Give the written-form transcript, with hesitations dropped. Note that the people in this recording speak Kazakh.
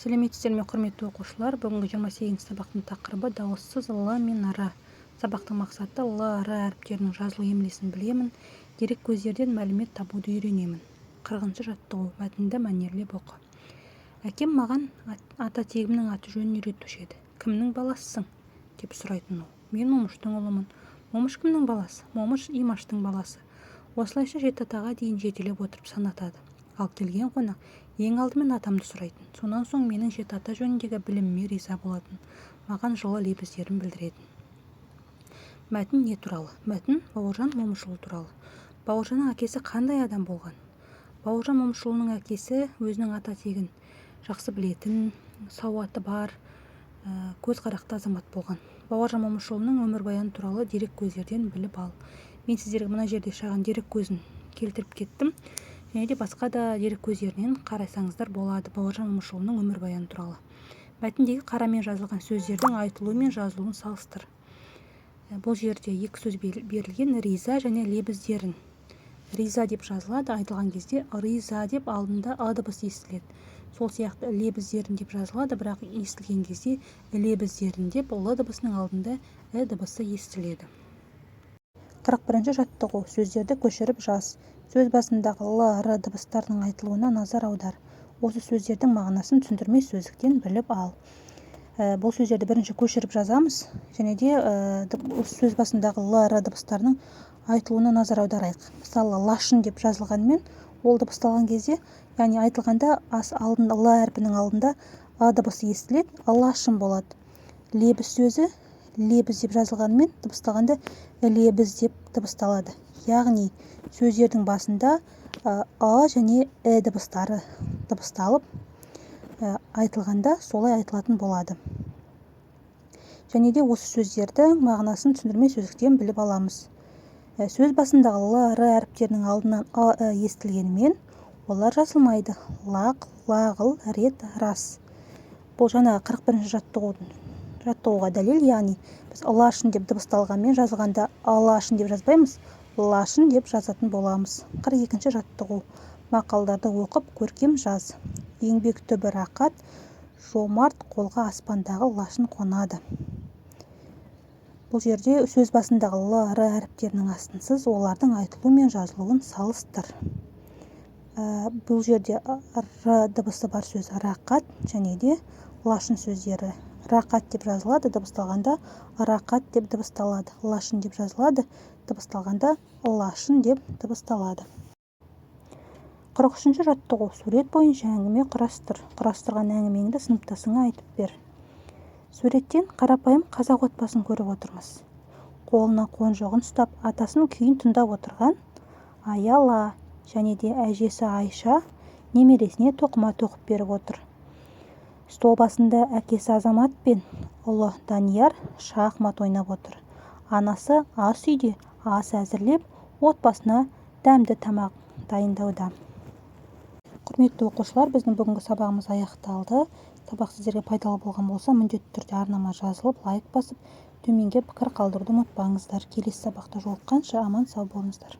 Сәлеметсіздер ме, құрметті оқушылар? Бүгінгі 28 сабақтың тақырыбы дауыссыз л мен р. Сабақтың мақсаты л, р әріптерінің жазылу емлесін білемін, дерек көздерден мәлімет табуды үйренемін. 40-шы жаттығу. Мәтінді мәнерлеп оқы. Әкем маған ата-тегімнің аты жөнін үйретуші еді. Кімнің баласысың? деп сұрайтын ол. Мен Момыштың ұлымын. Момыш кімнің баласы? Момыш Имаштың баласы. Осылайша жеті атаға дейін жетелеп отырып санатады. Ал келген қонақ ең алдымен атамды сұрайтын. Сонан соң менің жеті ата жөніндегі біліміме риза болатын. Маған жылы лебіздерін білдіретін. Мәтін не туралы? Мәтін Бауыржан Момышұлы туралы. Бауыржанның әкесі қандай адам болған? Бауыржан Момышұлының әкесі өзінің ата тегін жақсы білетін, сауаты бар, көзқарақты азамат болған. Бауыржан Момышұлының өмірбаяны туралы дерек көздерден біліп ал. Мен сіздерге мына жерде шағын дерек көзін келтіріп кеттім. Және де басқа да дерек көздерінен қарасаңыздар болады Бауыржан Момышұлының өмірбаяны туралы. Мәтіндегі қарамен жазылған сөздердің айтылуы мен жазылуын салыстыр. Бұл жерде екі сөз берілген: риза және лебіздерін. Риза деп жазылады, айтылған кезде риза деп алдында а дыбысы естіледі. Сол сияқты лебіздерін деп жазылады, бірақ естілген кезде лебіздерін деп л дыбысының алдында дыбысы естіледі. 41-ші жаттығу. Сөздерді көшіріп жаз. Сөз басындағы л, р дыбыстарының айтылуына назар аудар. Осы сөздердің мағынасын түсіндірме сөздіктен біліп ал. Бұл сөздерді бірінші көшіріп жазамыз, және де сөз басындағы л, р дыбыстарының айтылуына назар аударайық. Мысалы, лашын деп жазылғанмен, ол дыбысталған кезде, яғни айтылғанда алдында л әрпінің алдында а дыбысы естіледі, лашын болады. Лебіз сөзі лебіз деп жазылғанмен, дыбысталғанда лебіз деп дыбысталады. Яғни сөздердің басында а және дыбыстары дыбысталып, айтылғанда солай айтылатын болады. Және де осы сөздердің мағынасын түсіндірме сөздіктен біліп аламыз. Сөз басындағы л, р әріптерінің алдынан а естілгенімен, олар жазылмайды. Лақ, лағыл, рет, рас. Бұл жаңағы 41-ші жаттығуға дәлел, яғни біз лашын деп дыбысталғанмен жазылғанда лашын деп жазбаймыз, лашын деп жазатын боламыз. 42-ші жаттығу. Мақалдарды оқып көркем жаз. Еңбек түбі рақат, жомарт қолға аспандағы лашын қонады. Бұл жерде сөз басындағы л, р әріптерінің астынсыз олардың айтылу мен жазылуын салыстыр. Бұл жерде р дыбысы бар сөз рақат, және де лашын сөздері. Рақат деп жазылады, дыбысталғанда рақат деп дыбысталады. Лашын деп жазылады, дыбысталғанда лашын деп дыбысталады. 43-ші жаттығу. Сурет бойынша әңгіме құрастыр. Құрастырған әңгімеңді сыныптасыңа айтып бер. Суреттен қарапайым қазақ отбасын көріп отырмыз. Қолына қонжығын ұстап, атасының күйін тыңдап отырған Аяла және де әжесі Айша немересіне тоқыма тоқып беріп отыр. Стол басында әкесі Азамат пен ұлы Данияр шахмат ойнап отыр. Анасы ас үйде ас әзірлеп, отбасына дәмді тамақ дайындауда. Құрметті оқушылар, біздің бүгінгі сабағымыз аяқталды. Сабақ сіздерге пайдалы болған болса, міндетті түрде арнама жазылып, лайк басып, төменге пікір қалдыруды ұмытпаңыздар. Келесі сабақта жолыққанша аман сау болыңыздар.